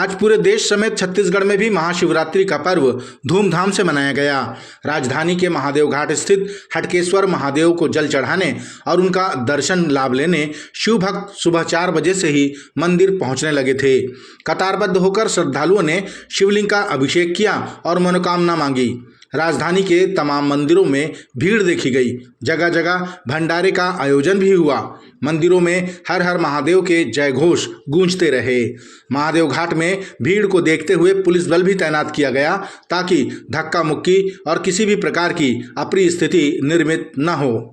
आज पूरे देश समेत छत्तीसगढ़ में भी महाशिवरात्रि का पर्व धूमधाम से मनाया गया। राजधानी के महादेव घाट स्थित हटकेश्वर महादेव को जल चढ़ाने और उनका दर्शन लाभ लेने शिव भक्त सुबह 4 बजे से ही मंदिर पहुंचने लगे थे। कतारबद्ध होकर श्रद्धालुओं ने शिवलिंग का अभिषेक किया और मनोकामना मांगी। राजधानी के तमाम मंदिरों में भीड़ देखी गई। जगह जगह भंडारे का आयोजन भी हुआ। मंदिरों में हर हर महादेव के जय घोष गूंजते रहे। महादेव घाट में भीड़ को देखते हुए पुलिस बल भी तैनात किया गया ताकि धक्का मुक्की और किसी भी प्रकार की अप्रिय स्थिति निर्मित न हो।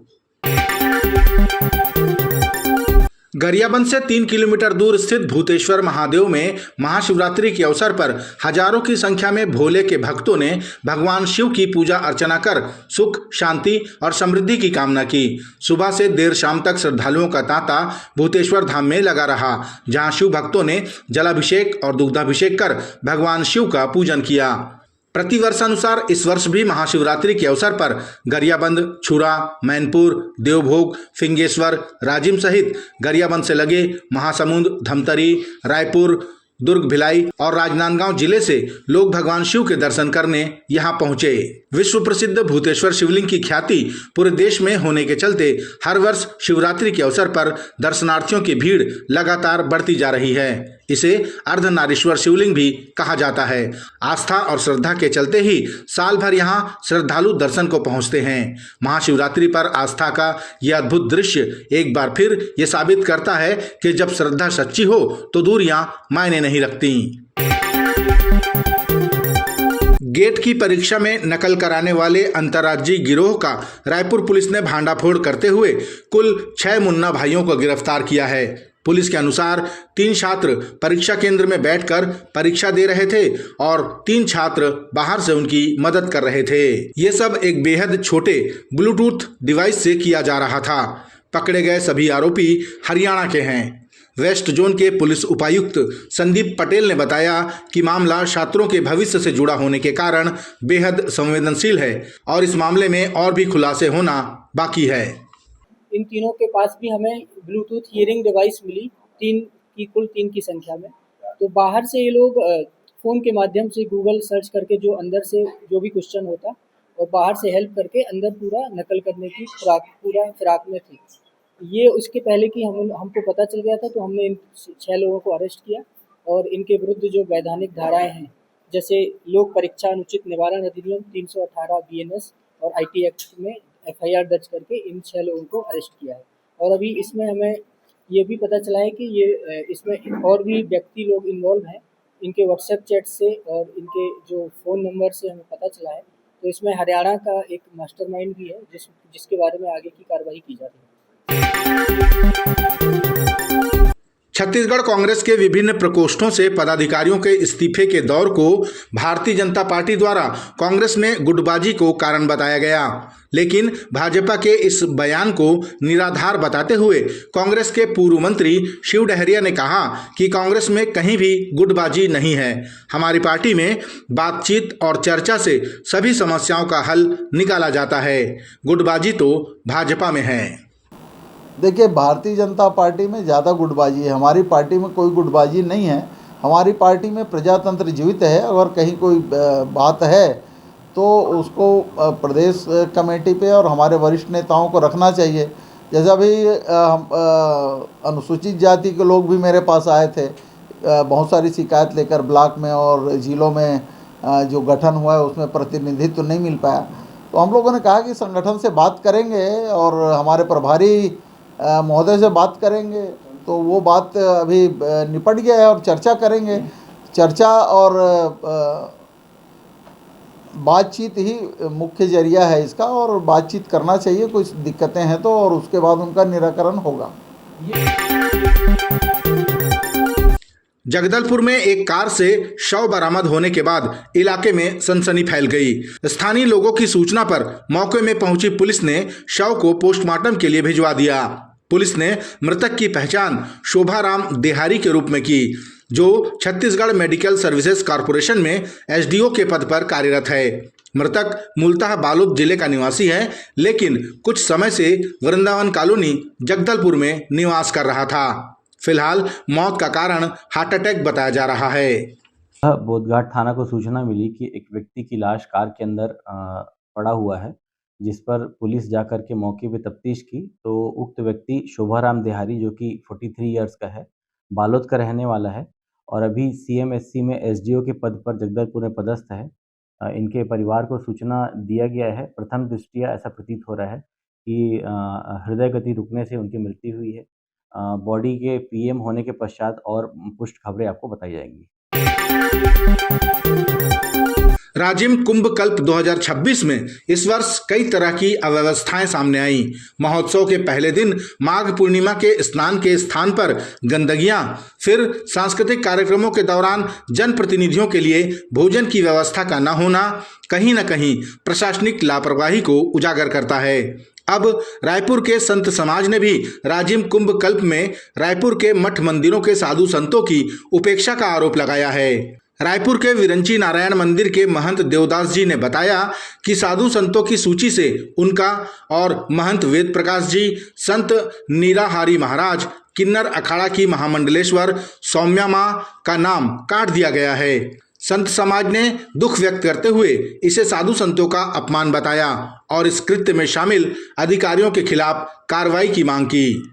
गरियाबंद से 3 किलोमीटर दूर स्थित भूतेश्वर महादेव में महाशिवरात्रि के अवसर पर हजारों की संख्या में भोले के भक्तों ने भगवान शिव की पूजा अर्चना कर सुख, शांति और समृद्धि की कामना की। सुबह से देर शाम तक श्रद्धालुओं का तांता भूतेश्वर धाम में लगा रहा, जहां शिव भक्तों ने जलाभिषेक और दुग्धाभिषेक कर भगवान शिव का पूजन किया। प्रतिवर्षानुसार इस वर्ष भी महाशिवरात्रि के अवसर पर गरियाबंद, छुरा, मैनपुर, देवभोग, फिंगेश्वर, राजिम सहित गरियाबंद से लगे महासमुंद, धमतरी, रायपुर, दुर्ग, भिलाई और राजनांदगांव जिले से लोग भगवान शिव के दर्शन करने यहां पहुंचे। विश्व प्रसिद्ध भूतेश्वर शिवलिंग की ख्याति पूरे देश में होने के चलते हर वर्ष शिवरात्रि के अवसर पर दर्शनार्थियों की भीड़ लगातार बढ़ती जा रही है। इसे अर्धनारीश्वर शिवलिंग भी कहा जाता है। आस्था और श्रद्धा के चलते ही साल भर यहां श्रद्धालु दर्शन को पहुंचते हैं। महाशिवरात्रि पर आस्था का यह अद्भुत दृश्य एक बार फिर ये साबित करता है कि जब श्रद्धा सच्ची हो तो दूरियां मायने नहीं रखती। गेट की परीक्षा में नकल कराने वाले अंतर्राज्यीय गिरोह का रायपुर पुलिस ने भांडाफोड़ करते हुए कुल 6 मुन्ना भाइयों को गिरफ्तार किया है। पुलिस के अनुसार 3 छात्र परीक्षा केंद्र में बैठकर परीक्षा दे रहे थे और 3 छात्र बाहर से उनकी मदद कर रहे थे। ये सब एक बेहद छोटे ब्लूटूथ डिवाइस से किया जा रहा था। पकड़े गए सभी आरोपी हरियाणा के हैं। वेस्ट जोन के पुलिस उपायुक्त संदीप पटेल ने बताया कि मामला छात्रों के भविष्य से जुड़ा होने के कारण बेहद संवेदनशील है और इस मामले में और भी खुलासे होना बाकी है। इन तीनों के पास भी हमें ब्लूटूथ हियरिंग डिवाइस मिली, कुल 3 की संख्या में। तो बाहर से ये लोग फ़ोन के माध्यम से गूगल सर्च करके जो अंदर से जो भी क्वेश्चन होता और बाहर से हेल्प करके अंदर पूरा नकल करने की पूरा फिराक में थी। ये उसके पहले कि हमको पता चल गया था, तो हमने इन 6 लोगों को अरेस्ट किया और इनके विरुद्ध जो वैधानिक धाराएँ हैं, जैसे लोक परीक्षा अनुचित निवारण अधिनियम 318 BNS और IT एक्ट में FIR दर्ज करके इन 6 लोगों को अरेस्ट किया है। और अभी इसमें हमें ये भी पता चला है कि इसमें और भी व्यक्ति लोग इन्वॉल्व हैं। इनके व्हाट्सएप चैट से और इनके जो फ़ोन नंबर से हमें पता चला है। तो इसमें हरियाणा का एक मास्टरमाइंड भी है जिसके बारे में आगे की कार्रवाई की जा रही है। छत्तीसगढ़ कांग्रेस के विभिन्न प्रकोष्ठों से पदाधिकारियों के इस्तीफे के दौर को भारतीय जनता पार्टी द्वारा कांग्रेस में गुटबाजी को कारण बताया गया, लेकिन भाजपा के इस बयान को निराधार बताते हुए कांग्रेस के पूर्व मंत्री शिव डहरिया ने कहा कि कांग्रेस में कहीं भी गुटबाजी नहीं है। हमारी पार्टी में बातचीत और चर्चा से सभी समस्याओं का हल निकाला जाता है। गुटबाजी तो भाजपा में है। देखिए, भारतीय जनता पार्टी में ज़्यादा गुटबाजी है। हमारी पार्टी में कोई गुटबाजी नहीं है। हमारी पार्टी में प्रजातंत्र जीवित है। अगर कहीं कोई बात है तो उसको प्रदेश कमेटी पे और हमारे वरिष्ठ नेताओं को रखना चाहिए। जैसा भी अनुसूचित जाति के लोग भी मेरे पास आए थे बहुत सारी शिकायत लेकर, ब्लॉक में और जिलों में जो गठन हुआ है उसमें प्रतिनिधित्व तो नहीं मिल पाया। तो हम लोगों ने कहा कि संगठन से बात करेंगे और हमारे प्रभारी महोदय से बात करेंगे। तो वो बात अभी निपट गया है और चर्चा करेंगे। चर्चा और बातचीत ही मुख्य जरिया है इसका, और बातचीत करना चाहिए। कुछ दिक्कतें हैं तो, और उसके बाद उनका निराकरण होगा। जगदलपुर में एक कार से शव बरामद होने के बाद इलाके में सनसनी फैल गई। स्थानीय लोगों की सूचना पर मौके में पहुंची पुलिस ने शव को पोस्टमार्टम के लिए भिजवा दिया। पुलिस ने मृतक की पहचान शोभाराम देहारी के रूप में की, जो छत्तीसगढ़ मेडिकल सर्विसेज कॉर्पोरेशन में SDO के पद पर कार्यरत है। मृतक मूलतः बालोद जिले का निवासी है, लेकिन कुछ समय से वृंदावन कॉलोनी जगदलपुर में निवास कर रहा था। फिलहाल मौत का कारण हार्ट अटैक बताया जा रहा है। बोधघाट थाना को सूचना मिली कि एक व्यक्ति की लाश कार के अंदर पड़ा हुआ है, जिस पर पुलिस जाकर के मौके पे तफ्तीश की तो उक्त व्यक्ति शोभाराम देहारी जो कि 43 इयर्स का है, बालोद का रहने वाला है और अभी सीएमएससी में एसडीओ के पद पर जगदलपुर में पदस्थ है। इनके परिवार को सूचना दिया गया है। प्रथम दृष्टया ऐसा प्रतीत हो रहा है कि हृदय गति रुकने से उनकी मृत्यु हुई है। बॉडी के पीएम होने के पश्चात और पुष्ट खबरें आपको बताई जाएंगी। राजिम कुंभ कल्प 2026 में इस वर्ष कई तरह की अव्यवस्थाएं सामने आई। महोत्सव के पहले दिन माघ पूर्णिमा के स्नान के स्थान पर गंदगियां, फिर सांस्कृतिक कार्यक्रमों के दौरान जनप्रतिनिधियों के लिए भोजन की व्यवस्था का न होना कहीं न कहीं प्रशासनिक लापरवाही को उजागर करता है। अब रायपुर के संत समाज ने भी राजिम कुंभ कल्प में रायपुर के मठ मंदिरों के साधु संतों की उपेक्षा का आरोप लगाया है। रायपुर के विरंची नारायण मंदिर के महंत देवदास जी ने बताया कि साधु संतों की सूची से उनका और महंत वेद प्रकाश जी, संत नीराहारी महाराज, किन्नर अखाड़ा की महामंडलेश्वर सौम्या मां का नाम काट दिया गया है। संत समाज ने दुख व्यक्त करते हुए इसे साधु संतों का अपमान बताया और इस कृत्य में शामिल अधिकारियों के खिलाफ कार्रवाई की मांग की।